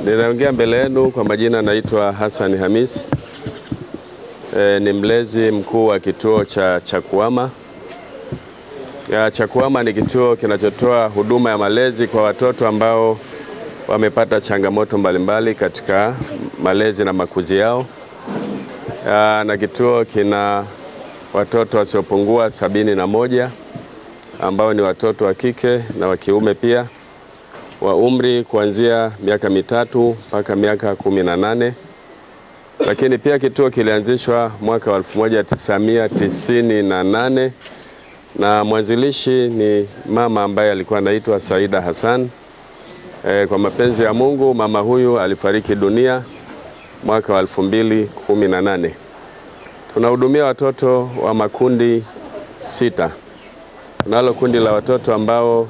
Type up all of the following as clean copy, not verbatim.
Ninaongea mbele yenu kwa majina, naitwa Hassan Hamis. Ni mlezi mkuu wa kituo cha Chakuama. Chakuama ni kituo kinachotoa huduma ya malezi kwa watoto ambao wamepata changamoto mbalimbali katika malezi na makuzi yao. Na kituo kina watoto wasiopungua 71 ambao ni watoto wa kike na wa kiume pia, wa umri kuanzia miaka 3 mpaka miaka 18. Lakini pia kituo kilianzishwa mwaka wa 1998 na mwanzilishi ni mama ambaye alikuwa anaitwa Saida Hassan. Kwa mapenzi ya Mungu mama huyu alifariki dunia mwaka wa 2018. Tunahudumia watoto wa makundi 6. Tunalo kundi la watoto ambao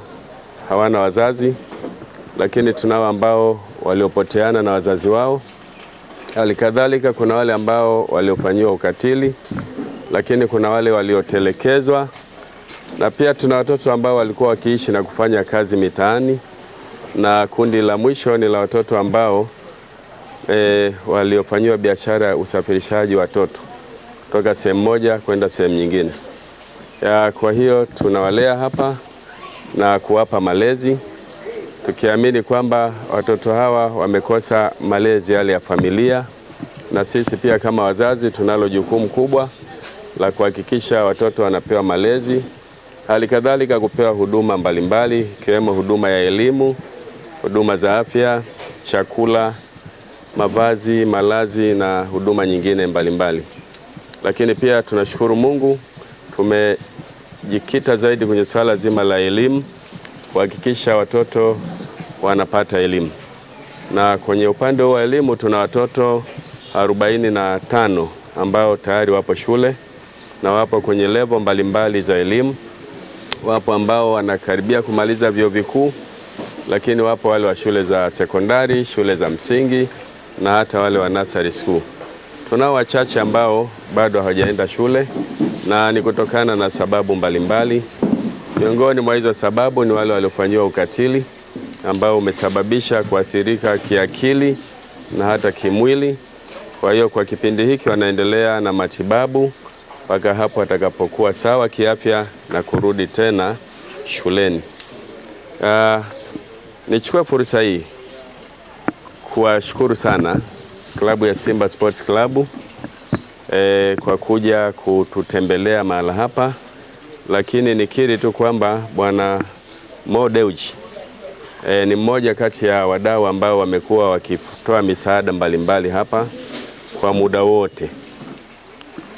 hawana wazazi, lakini tunao ambao waliopoteana na wazazi wao. Halikadhalika kuna wale ambao waliofanyiwa ukatili, lakini kuna wale waliotelekezwa, na pia tuna watoto ambao walikuwa wakiishi na kufanya kazi mitaani, na kundi la mwisho ni la watoto ambao waliofanyiwa biashara ya usafirishaji watoto kutoka sehemu moja kwenda sehemu nyingine. Kwa hiyo tunawalea hapa na kuwapa malezi, tukiamini kwamba watoto hawa wamekosa malezi yale ya familia, na sisi pia kama wazazi tunalo jukumu kubwa la kuhakikisha watoto wanapewa malezi, halikadhalika kupewa huduma mbalimbali ikiwemo huduma ya elimu, huduma za afya, chakula, mavazi, malazi na huduma nyingine mbalimbali. Lakini pia tunashukuru Mungu, tumejikita zaidi kwenye swala zima la elimu, kuhakikisha watoto wanapata elimu. Na kwenye upande wa elimu tuna watoto 45 ambao tayari wapo shule na wapo kwenye level mbalimbali za elimu. Wapo ambao wanakaribia kumaliza vyuo vikuu, lakini wapo wale wa shule za sekondari, shule za msingi na hata wale wa nursery school. Tunao wachache ambao bado hawajaenda shule, na ni kutokana na sababu mbalimbali. Miongoni mwa hizo sababu ni wale waliofanyiwa ukatili ambao umesababisha kuathirika kiakili na hata kimwili. Kwa hiyo kwa kipindi hiki wanaendelea na matibabu mpaka hapo atakapokuwa sawa kiafya na kurudi tena shuleni. Nichukue fursa hii kuwashukuru sana klabu ya Simba Sports Club kwa kuja kututembelea mahala hapa, lakini nikiri tu kwamba Bwana Mo Dewji ni mmoja kati ya wadau ambao wamekuwa wakitoa misaada mbalimbali hapa kwa muda wote.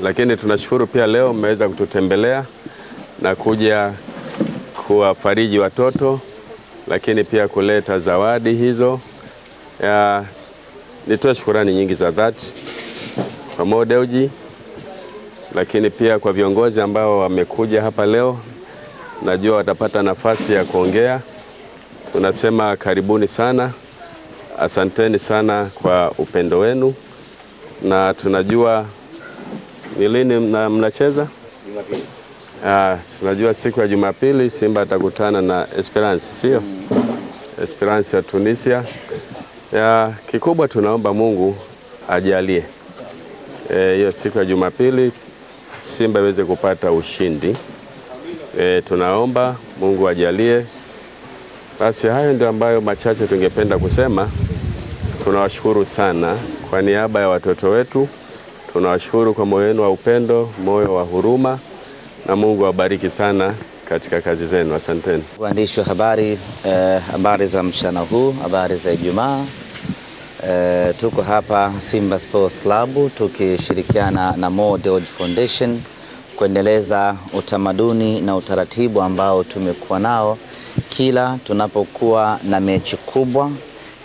Lakini tunashukuru pia leo mmeweza kututembelea na kuja kuwafariji watoto, lakini pia kuleta zawadi hizo. Nitoa shukrani nyingi za dhati kwa Mo Dewji, lakini pia kwa viongozi ambao wamekuja hapa leo. Najua watapata nafasi ya kuongea. Tunasema karibuni sana, asanteni sana kwa upendo wenu, na tunajua ni lini mnacheza? Jumapili. Tunajua siku ya Jumapili Simba atakutana na Esperance, sio? Esperance ya Tunisia. Kikubwa tunaomba Mungu ajalie hiyo siku ya Jumapili Simba iweze kupata ushindi. Tunaomba Mungu ajalie. Basi hayo ndio ambayo machache tungependa kusema. Tunawashukuru sana kwa niaba ya watoto wetu. Tunawashukuru kwa moyo wenu wa upendo, moyo wa huruma, na Mungu awabariki sana katika kazi zenu. Asanteni. Waandishi wa habari, habari za mchana huu, habari za Ijumaa. Tuko hapa Simba Sports Club tukishirikiana na Mo Dewji Foundation kuendeleza utamaduni na utaratibu ambao tumekuwa nao kila tunapokuwa na mechi kubwa,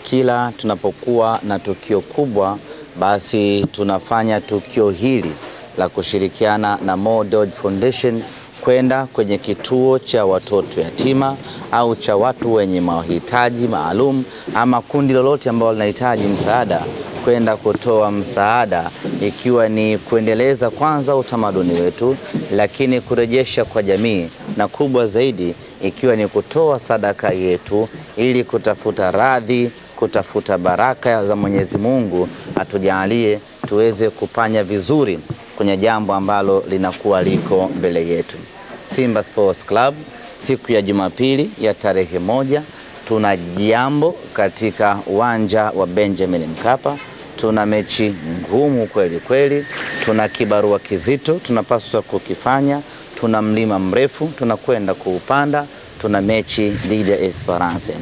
kila tunapokuwa na tukio kubwa, basi tunafanya tukio hili la kushirikiana na Mo Dewji Foundation kwenda kwenye kituo cha watoto yatima au cha watu wenye mahitaji maalum ama kundi lolote ambalo linahitaji msaada, kwenda kutoa msaada, ikiwa ni kuendeleza kwanza utamaduni wetu, lakini kurejesha kwa jamii, na kubwa zaidi ikiwa ni kutoa sadaka yetu ili kutafuta radhi kutafuta baraka za Mwenyezi Mungu, atujalie tuweze kupanya vizuri kwenye jambo ambalo linakuwa liko mbele yetu. Simba Sports Club siku ya Jumapili ya tarehe 1 tuna jambo katika uwanja wa Benjamin Mkapa. Tuna mechi ngumu kweli kweli, tuna kibarua kizito tunapaswa kukifanya, tuna mlima mrefu tunakwenda kuupanda, tuna mechi dhidi ya Esperance.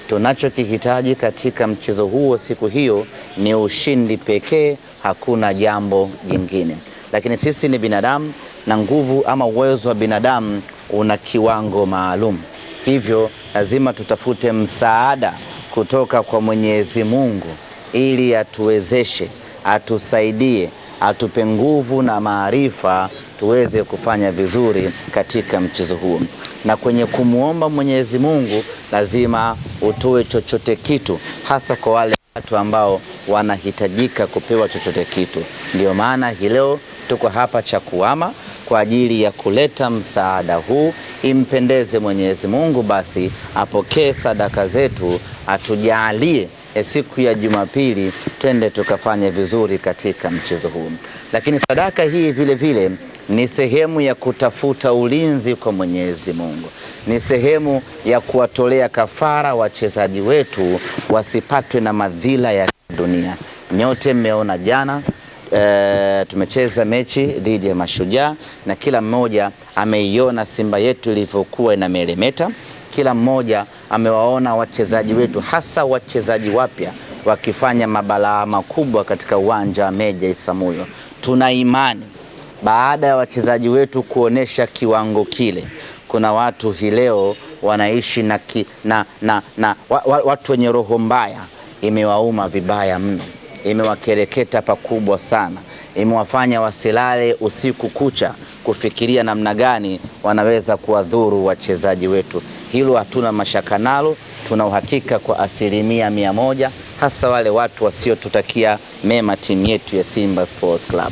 Tunachokihitaji katika mchezo huo siku hiyo ni ushindi pekee, hakuna jambo jingine. Lakini sisi ni binadamu na nguvu ama uwezo wa binadamu una kiwango maalum. Hivyo lazima tutafute msaada kutoka kwa Mwenyezi Mungu ili atuwezeshe, atusaidie, atupe nguvu na maarifa tuweze kufanya vizuri katika mchezo huo. Na kwenye kumuomba Mwenyezi Mungu lazima utoe chochote kitu, hasa kwa wale watu ambao wanahitajika kupewa chochote kitu. Ndio maana hii leo tuko hapa Chakuama kwa ajili ya kuleta msaada huu. Impendeze Mwenyezi Mungu basi apokee sadaka zetu, atujalie siku ya Jumapili twende tukafanye vizuri katika mchezo huu. Lakini sadaka hii vile vile ni sehemu ya kutafuta ulinzi kwa Mwenyezi Mungu. Ni sehemu ya kuwatolea kafara wachezaji wetu wasipatwe na madhila ya dunia. Nyote mmeona jana tumecheza mechi dhidi ya Mashujaa na kila mmoja ameiona Simba yetu ilivyokuwa inameremeta. Kila mmoja amewaona wachezaji wetu, hasa wachezaji wapya, wakifanya mabalaa makubwa katika uwanja wa Meja Isamuhyo. Tuna imani baada ya wachezaji wetu kuonesha kiwango kile, kuna watu hii leo wanaishi watu wenye roho mbaya, imewauma vibaya mno, imewakereketa pakubwa sana, imewafanya wasilale usiku kucha kufikiria namna gani wanaweza kuwadhuru wachezaji wetu. Hilo hatuna mashaka nalo, tuna uhakika kwa 100%, hasa wale watu wasiotutakia mema timu yetu ya Simba Sports Club.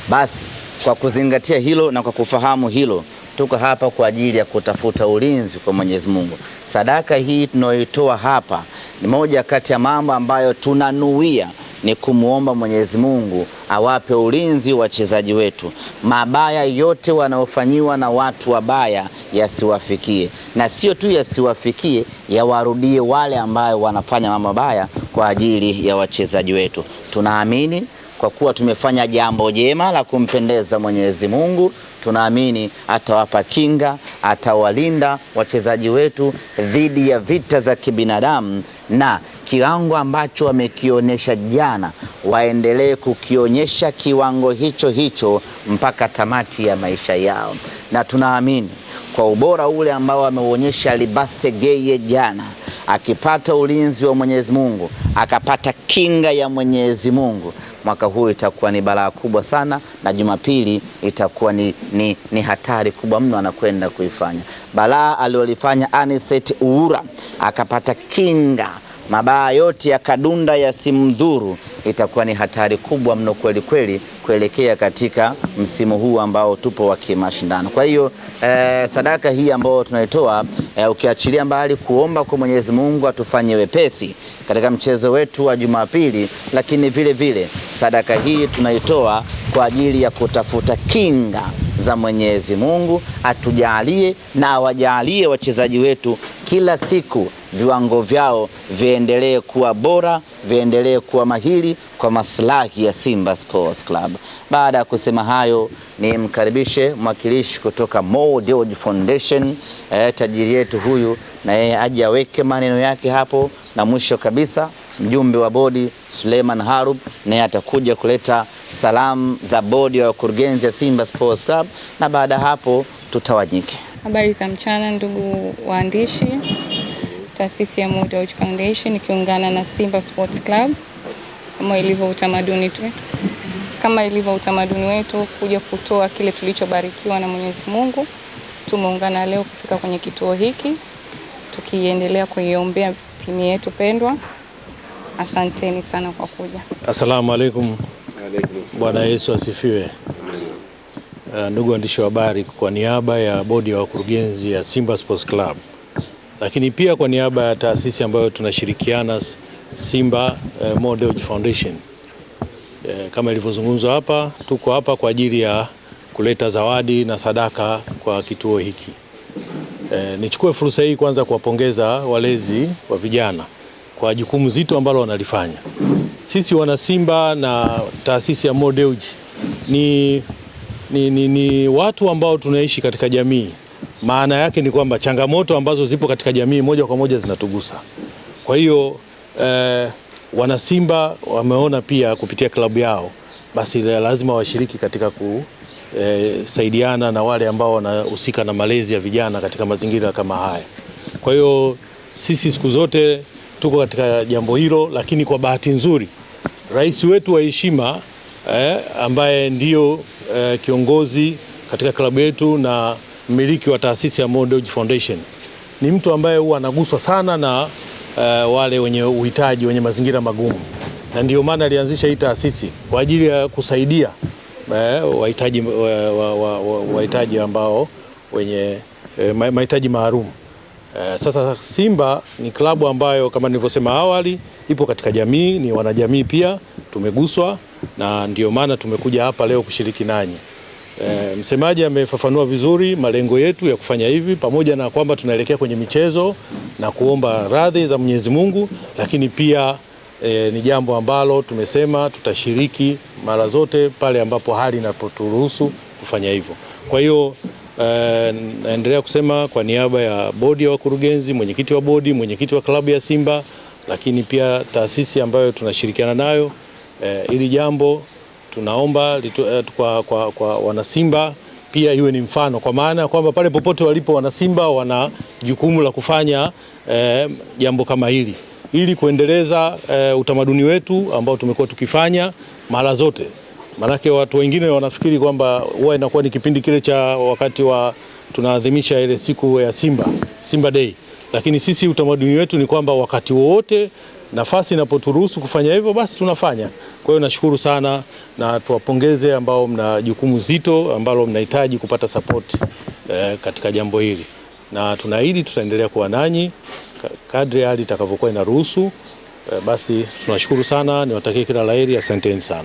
Basi kwa kuzingatia hilo na kwa kufahamu hilo, tuko hapa kwa ajili ya kutafuta ulinzi kwa Mwenyezi Mungu. Sadaka hii tunayoitoa hapa ni moja kati ya mambo ambayo tunanuia ni kumuomba Mwenyezi Mungu awape ulinzi wachezaji wetu. Mabaya yote wanaofanyiwa na watu wabaya yasiwafikie, na sio tu yasiwafikie, yawarudie wale ambao wanafanya mambo mabaya kwa ajili ya wachezaji wetu. Tunaamini kwa kuwa tumefanya jambo jema la kumpendeza Mwenyezi Mungu, tunaamini atawapa kinga, atawalinda wachezaji wetu dhidi ya vita za kibinadamu, na kiwango ambacho wamekionyesha jana waendelee kukionyesha kiwango hicho hicho mpaka tamati ya maisha yao. Na tunaamini kwa ubora ule ambao ameuonyesha Libase Geye jana, akipata ulinzi wa Mwenyezi Mungu, akapata kinga ya Mwenyezi Mungu, mwaka huu itakuwa ni balaa kubwa sana, na Jumapili itakuwa ni hatari kubwa mno anakwenda kuifanya. Balaa alilolifanya Anicet Uhura, akapata kinga, mabaya yote ya kadunda yasimdhuru, itakuwa ni hatari kubwa mno kweli kweli kuelekea katika msimu huu ambao tupo wa kimashindano. Kwa hiyo sadaka hii ambayo tunaitoa, ukiachilia mbali kuomba kwa Mwenyezi Mungu atufanye wepesi katika mchezo wetu wa Jumapili, lakini vile vile sadaka hii tunaitoa kwa ajili ya kutafuta kinga za Mwenyezi Mungu, atujalie na awajalie wachezaji wetu kila siku viwango vyao viendelee kuwa bora, viendelee kuwa mahiri kwa maslahi ya Simba Sports Club. Baada ya kusema hayo, ni mkaribishe mwakilishi kutoka Mo Dewji Foundation, tajiri yetu huyu, na yeye aje aweke maneno yake hapo, na mwisho kabisa mjumbe wa bodi Suleiman Harub naye atakuja kuleta salamu za bodi ya wakurugenzi ya Simba Sports Club, na baada hapo tutawanyike. Habari za mchana ndugu waandishi. Taasisi ya Mo Dewji Foundation ikiungana na Simba Sports Club, kama ilivyo utamaduni wetu kuja kutoa kile tulichobarikiwa na Mwenyezi Mungu, tumeungana leo kufika kwenye kituo hiki tukiendelea kuiombea timu yetu pendwa. Asanteni sana kwa kuja. Asalamu alaykum. Bwana Yesu asifiwe. Ndugu waandishi wa habari, kwa niaba ya bodi ya wakurugenzi ya Simba Sports Club, lakini pia kwa niaba ya taasisi ambayo tunashirikiana Simba Mo Dewji Foundation. Kama ilivyozungumzwa hapa, tuko hapa kwa ajili ya kuleta zawadi na sadaka kwa kituo hiki. Nichukue fursa hii kwanza kuwapongeza walezi wa vijana kwa jukumu zito ambalo wanalifanya. Sisi wana Simba na taasisi ya Mo Dewji ni watu ambao tunaishi katika jamii. Maana yake ni kwamba changamoto ambazo zipo katika jamii moja kwa moja zinatugusa. Kwa hiyo wana Simba wameona pia kupitia klabu yao, basi lazima washiriki katika kusaidiana na wale ambao wanahusika na malezi ya vijana katika mazingira kama haya. Kwa hiyo sisi siku zote tuko katika jambo hilo, lakini kwa bahati nzuri rais wetu wa heshima ambaye ndio kiongozi katika klabu yetu na mmiliki wa taasisi ya Mo Dewji Foundation ni mtu ambaye huwa anaguswa sana na wale wenye uhitaji, wenye mazingira magumu, na ndio maana alianzisha hii taasisi kwa ajili ya kusaidia wahitaji ambao wenye mahitaji maalum. Sasa Simba ni klabu ambayo kama nilivyosema awali ipo katika jamii, ni wanajamii pia tumeguswa, na ndio maana tumekuja hapa leo kushiriki nanyi. Msemaji amefafanua vizuri malengo yetu ya kufanya hivi, pamoja na kwamba tunaelekea kwenye michezo na kuomba radhi za Mwenyezi Mungu, lakini pia ni jambo ambalo tumesema tutashiriki mara zote pale ambapo hali inapoturuhusu kufanya hivyo. Kwa hiyo naendelea kusema kwa niaba ya bodi ya wakurugenzi, mwenyekiti wa bodi, mwenyekiti wa klabu ya Simba, lakini pia taasisi ambayo tunashirikiana nayo, ili jambo tunaomba kwa wanasimba pia iwe ni mfano, kwa maana kwamba pale popote walipo wanasimba wana jukumu la kufanya jambo kama hili ili kuendeleza utamaduni wetu ambao tumekuwa tukifanya mara zote. Maanake watu wengine wanafikiri kwamba huwa inakuwa ni kipindi kile cha wakati wa tunaadhimisha ile siku ya Simba Day, lakini sisi utamaduni wetu ni kwamba wakati wowote nafasi inapoturuhusu kufanya hivyo basi tunafanya. Kwa hiyo nashukuru sana na tuwapongeze ambao mna jukumu zito ambalo mnahitaji kupata support katika jambo hili, na tunaahidi tutaendelea kuwa nanyi kadri hali itakavyokuwa inaruhusu. Basi tunashukuru sana, niwatakie kila laheri, asanteni sana.